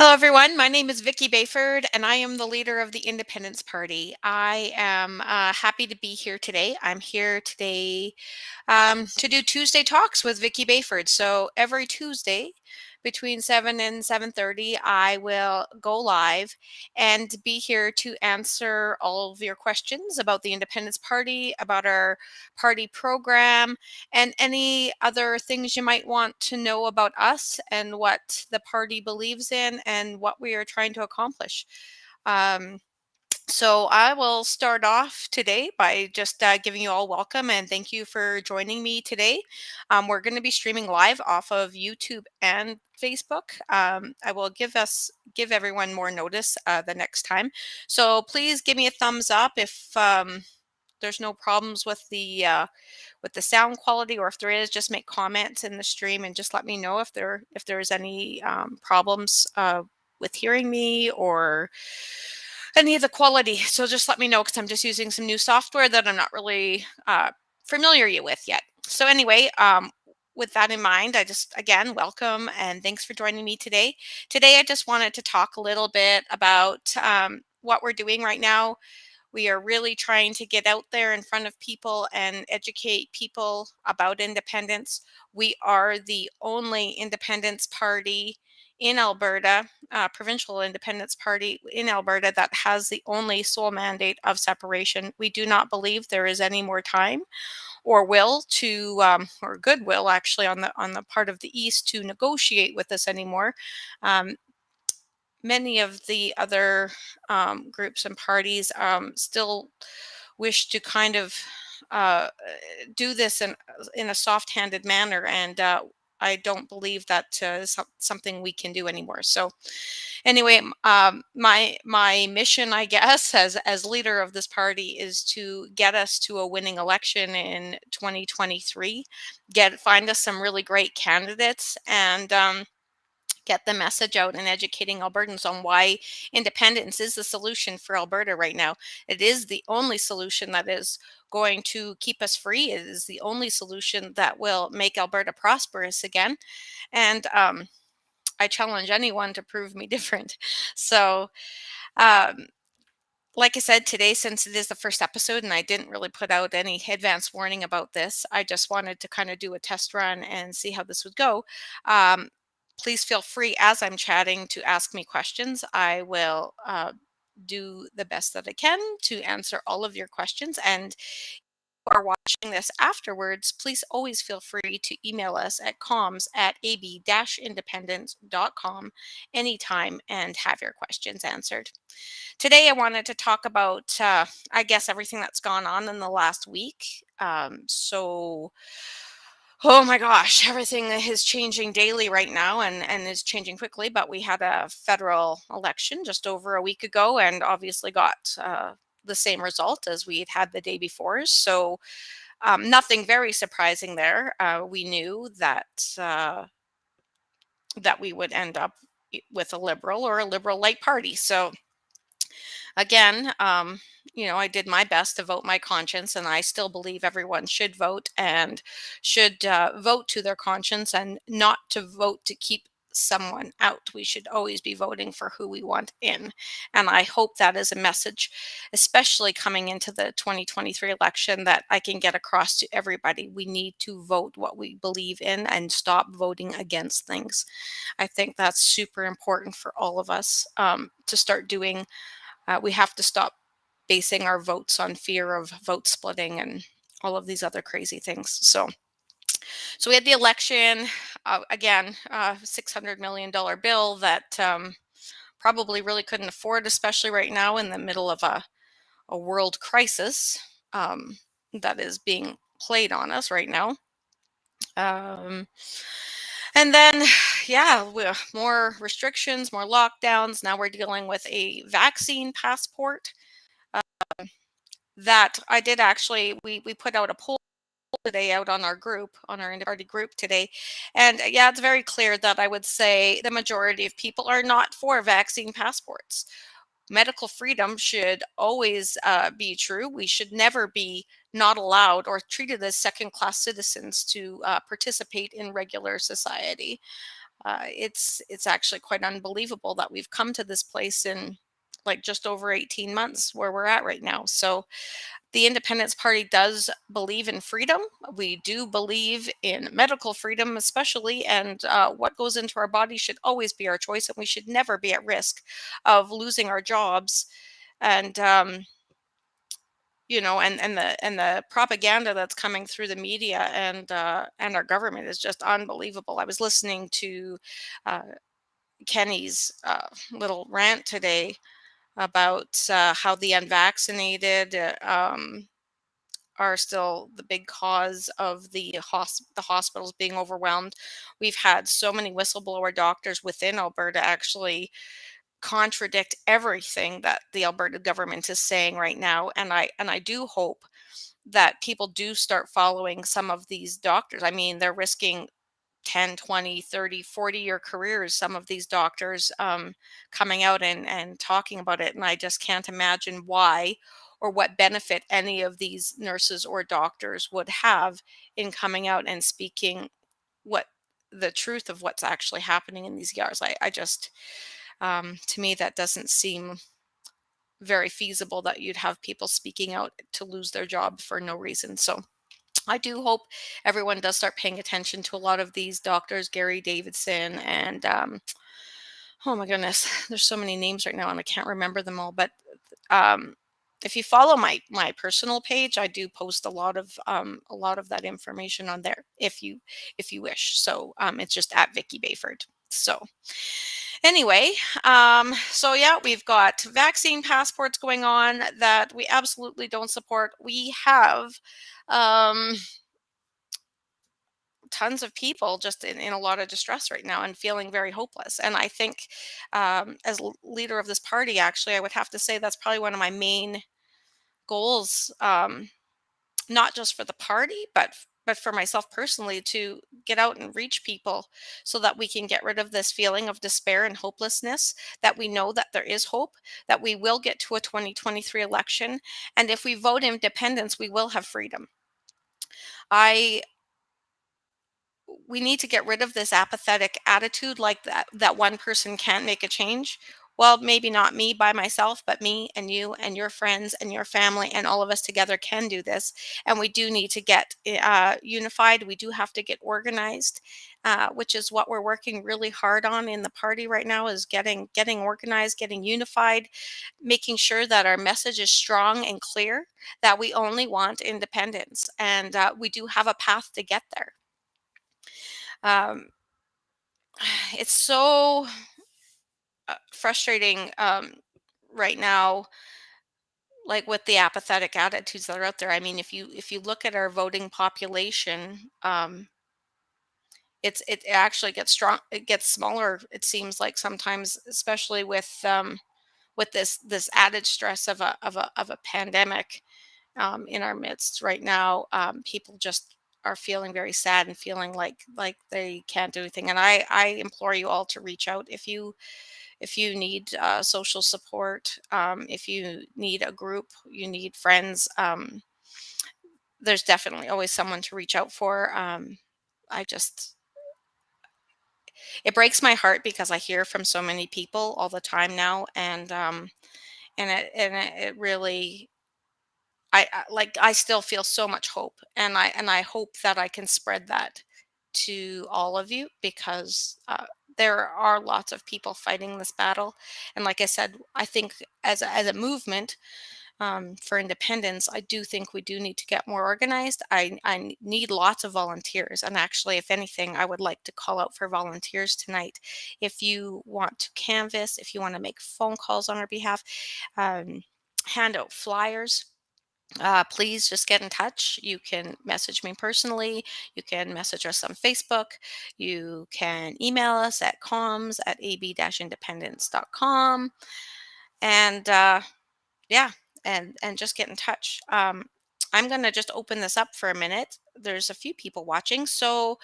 Hello, everyone. My name is Vicky Bayford, and I am the leader of the Independence Party. I am happy to be here today. I'm here today to do Tuesday talks with Vicky Bayford. So every Tuesday between 7 and 7:30, I will go live and be here to answer all of your questions about the Independence Party, about our party program, and any other things you might want to know about us and what the party believes in and what we are trying to accomplish. Um, so I will start off today by just giving you all welcome and thank you for joining me today. We're going to be streaming live off of YouTube and Facebook. I will give everyone more notice the next time. So please give me a thumbs up if there's no problems with the sound quality, or if there is, just make comments in the stream and just let me know if there's any problems with hearing me or any of the quality. So just let me know because I'm just using some new software that I'm not really familiar with yet. So anyway, with that in mind, I just again welcome and thanks for joining me today. Today, I just wanted to talk a little bit about what we're doing right now. We are really trying to get out there in front of people and educate people about independence. We are the only independence party in Alberta, provincial independence party in Alberta, that has the only sole mandate of separation. We do not believe there is any more time or will to, or goodwill actually on the part of the East to negotiate with us anymore. Um, Many of the other groups and parties still wish to kind of uh, do this in a soft-handed manner, and I don't believe that is something we can do anymore. So, anyway, my mission, I guess, as leader of this party, is to get us to a winning election in 2023. Find us some really great candidates and. Get the message out and educating Albertans on why independence is the solution for Alberta right now. It is the only solution that is going to keep us free. It is the only solution that will make Alberta prosperous again. And I challenge anyone to prove me different. So, um, like I said, today, since it is the first episode and I didn't really put out any advance warning about this, I just wanted to kind of do a test run and see how this would go. Um, Please feel free as I'm chatting to ask me questions. I will do the best that I can to answer all of your questions. And are watching this afterwards, please always feel free to email us at comms@ab-independence.com anytime and have your questions answered. Today, I wanted to talk about, I guess, everything that's gone on in the last week. Oh my gosh, everything is changing daily right now and is changing quickly. But we had a federal election just over a week ago and obviously got the same result as we had the day before. So nothing very surprising there. We knew that we would end up with a liberal or a liberal light party. So again, I did my best to vote my conscience, and I still believe everyone should vote and should vote to their conscience and not to vote to keep someone out. We should always be voting for who we want in. And I hope that is a message, especially coming into the 2023 election, that I can get across to everybody. We need to vote what we believe in and stop voting against things. I think that's super important for all of us to start doing. We have to stop basing our votes on fear of vote splitting and all of these other crazy things. So we had the election again, $600 million bill that probably really couldn't afford, especially right now in the middle of a world crisis that is being played on us right now. Um, and then, yeah, more restrictions, more lockdowns. Now we're dealing with a vaccine passport that I did actually, we put out a poll today out on our group, on our party group today. And yeah, it's very clear that I would say the majority of people are not for vaccine passports. Medical freedom should always be true. We should never be not allowed or treated as second class citizens to participate in regular society. It's actually quite unbelievable that we've come to this place in like just over 18 months where we're at right now. So the Independence Party does believe in freedom. We do believe in medical freedom, especially, and what goes into our body should always be our choice, and we should never be at risk of losing our jobs. And and the propaganda that's coming through the media and our government is just unbelievable. I was listening to uh, Kenny's little rant today about how the unvaccinated are still the big cause of the hospitals being overwhelmed. We've had so many whistleblower doctors within Alberta actually contradict everything that the Alberta government is saying right now, and I do hope that people do start following some of these doctors. I mean, they're risking 10, 20, 30, 40-year careers, some of these doctors coming out and talking about it. And I just can't imagine why or what benefit any of these nurses or doctors would have in coming out and speaking what the truth of what's actually happening in these yards. I just, to me, that doesn't seem very feasible that you'd have people speaking out to lose their job for no reason. So I do hope everyone does start paying attention to a lot of these doctors, Gary Davidson, and oh my goodness, there's so many names right now, and I can't remember them all. But um, if you follow my personal page, I do post a lot of that information on there if you wish. So it's just at Vicky Bayford. So anyway, so yeah, we've got vaccine passports going on that we absolutely don't support. We have. Um, Tons of people just in a lot of distress right now and feeling very hopeless. And I think, as leader of this party, actually, I would have to say that's probably one of my main goals, not just for the party, but for myself personally, to get out and reach people so that we can get rid of this feeling of despair and hopelessness. That we know that there is hope, that we will get to a 2023 election, and if we vote independence, we will have freedom. I we need to get rid of this apathetic attitude like that one person can't make a change. Well, maybe not me by myself, but me and you and your friends and your family and all of us together can do this. And we do need to get unified. We do have to get organized, which is what we're working really hard on in the party right now, is getting organized, getting unified, making sure that our message is strong and clear, that we only want independence, and we do have a path to get there. um, it's so frustrating right now, like with the apathetic attitudes that are out there. I mean, if you look at our voting population, it actually gets strong, it gets smaller, it seems like sometimes, especially with this added stress of a pandemic in our midst right now. People just are feeling very sad and feeling like they can't do anything. And I implore you all to reach out if you need social support, if you need a group, you need friends. There's definitely always someone to reach out for. I just It breaks my heart because I hear from so many people all the time now, and it really, I still feel so much hope, and I hope that I can spread that to all of you, because there are lots of people fighting this battle. And like I said, I think as a movement, for independence, I do think we do need to get more organized. I need lots of volunteers. And actually, if anything, I would like to call out for volunteers tonight. If you want to canvass, if you want to make phone calls on our behalf, um, hand out flyers, please just get in touch. You can message me personally. You can message us on Facebook. You can email us at comms@ab-independence.com. And yeah, and just get in touch. I'm going to just open this up for a minute. There's a few people watching, so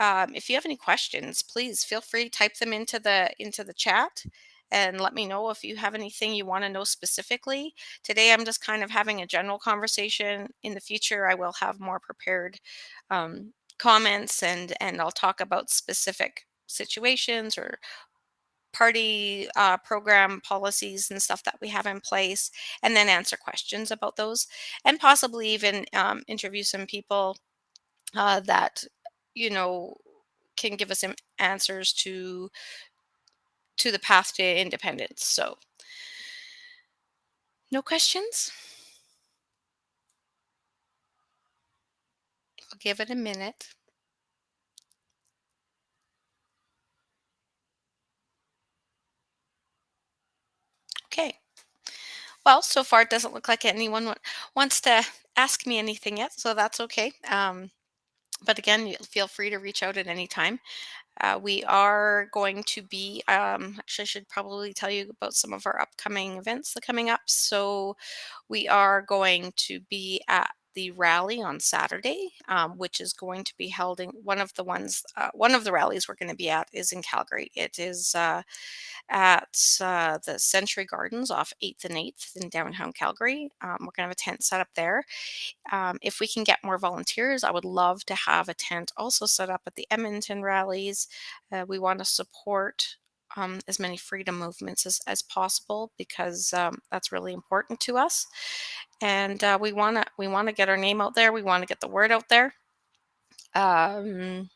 if you have any questions, please feel free to type them into the chat and let me know if you have anything you want to know specifically. Today, I'm just kind of having a general conversation. In the future, I will have more prepared comments, and I'll talk about specific situations or party program policies and stuff that we have in place, and then answer questions about those, and possibly even interview some people that you know can give us some answers to the path to independence. So, no questions? I'll give it a minute. Okay. Well, so far it doesn't look like anyone wants to ask me anything yet, so that's okay. But again, feel free to reach out at any time. We are going to be, actually, I should probably tell you about some of our upcoming events that are coming up. So, we are going to be at the rally on Saturday, which is going to be held in one of the rallies we're going to be at is in Calgary. It is at the Century Gardens off 8th and 8th in downtown Calgary. We're going to have a tent set up there. If we can get more volunteers, I would love to have a tent also set up at the Edmonton rallies. We want to support as many freedom movements as possible because that's really important to us. And we want to get our name out there. We want to get the word out there. Um,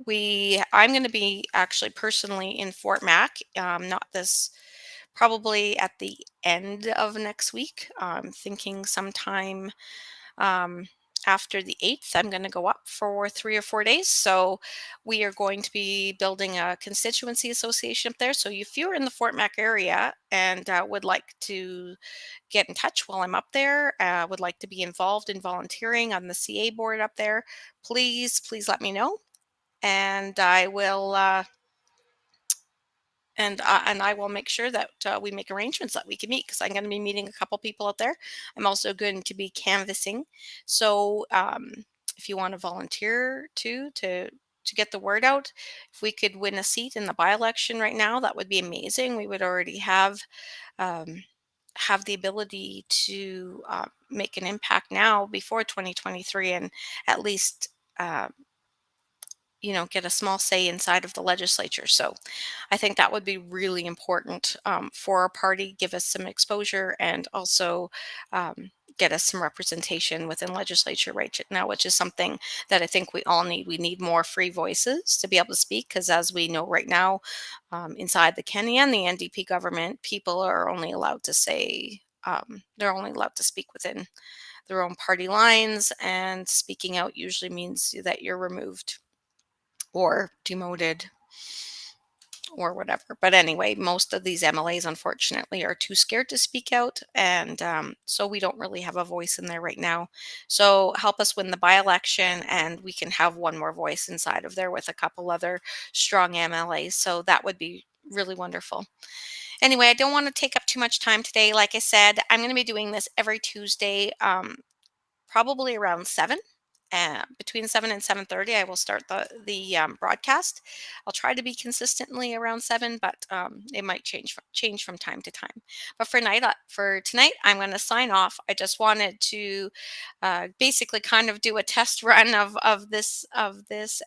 I'm going to be actually personally in Fort Mac. Not this Probably at the end of next week. I'm thinking sometime um, after the 8th, I'm going to go up for 3 or 4 days. So we are going to be building a constituency association up there. So if you're in the Fort Mac area and would like to get in touch while I'm up there, would like to be involved in volunteering on the CA board up there, please let me know. And I will. And I will make sure that we make arrangements that we can meet because I'm going to be meeting a couple people out there. I'm also going to be canvassing, so if you want to volunteer too to get the word out, if we could win a seat in the by-election right now, that would be amazing. We would already um, have the ability to make an impact now before 2023, and at least. Uh, get a small say inside of the legislature. So I think that would be really important for our party, give us some exposure, and also get us some representation within legislature right now, which is something that I think we all need. We need more free voices to be able to speak because, as we know right now, inside the Kenny and the NDP government, people are only allowed to say, they're only allowed to speak within their own party lines, and speaking out usually means that you're removed or demoted or whatever. But anyway, most of these MLAs, unfortunately, are too scared to speak out. And so we don't really have a voice in there right now. So help us win the by election, and we can have one more voice inside of there with a couple other strong MLAs. So that would be really wonderful. Anyway, I don't want to take up too much time today. Like I said, I'm going to be doing this every Tuesday. Probably around 7. Between 7 and 7:30, I will start the broadcast. I'll try to be consistently around 7, but it might change from time to time. But for tonight, I'm going to sign off. I just wanted to basically kind of do a test run of this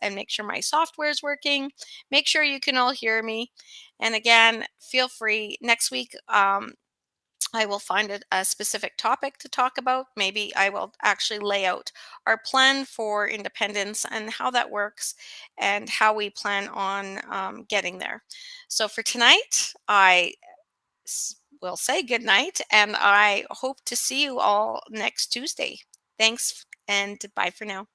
and make sure my software is working. Make sure you can all hear me. And again, feel free next week. I will find a specific topic to talk about. Maybe I will actually lay out our plan for independence and how that works and how we plan on getting there. So for tonight, will say good night, and I hope to see you all next Tuesday. Thanks and bye for now.